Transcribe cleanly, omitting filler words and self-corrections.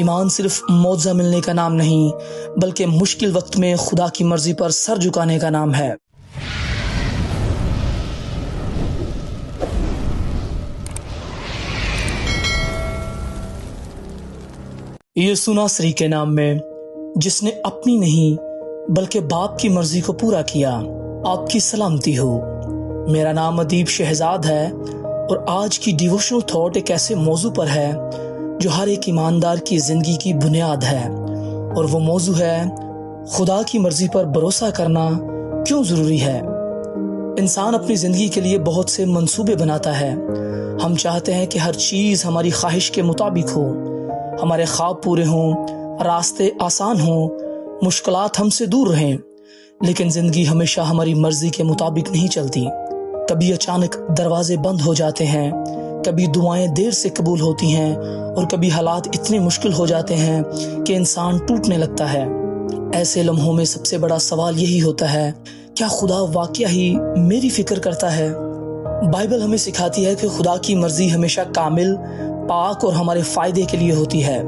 ایمان صرف معجزہ ملنے کا نام نہیں بلکہ مشکل وقت میں خدا کی مرضی پر سر جھکانے کا نام ہے۔ یسوع ناصری کے نام میں، جس نے اپنی نہیں بلکہ باپ کی مرضی کو پورا کیا، آپ کی سلامتی ہو۔ میرا نام ادیب شہزاد ہے اور آج کی ڈیووشنل تھاٹ ایک ایسے موضوع پر ہے جو ہر ایک ایماندار کی زندگی کی بنیاد ہے، اور وہ موضوع ہے خدا کی مرضی پر بھروسہ کرنا کیوں ضروری ہے۔ انسان اپنی زندگی کے لیے بہت سے منصوبے بناتا ہے۔ ہم چاہتے ہیں کہ ہر چیز ہماری خواہش کے مطابق ہو، ہمارے خواب پورے ہوں، راستے آسان ہوں، مشکلات ہم سے دور رہیں، لیکن زندگی ہمیشہ ہماری مرضی کے مطابق نہیں چلتی۔ کبھی اچانک دروازے بند ہو جاتے ہیں، کبھی دعائیں دیر سے قبول ہوتی ہیں، اور کبھی حالات اتنے مشکل ہو جاتے ہیں کہ انسان ٹوٹنے لگتا ہے۔ ایسے لمحوں میں سب سے بڑا سوال یہی ہوتا ہے، کیا خدا واقعہ ہی میری فکر کرتا ہے؟ بائبل ہمیں سکھاتی ہے کہ خدا کی مرضی ہمیشہ کامل، پاک اور ہمارے فائدے کے لیے ہوتی ہے۔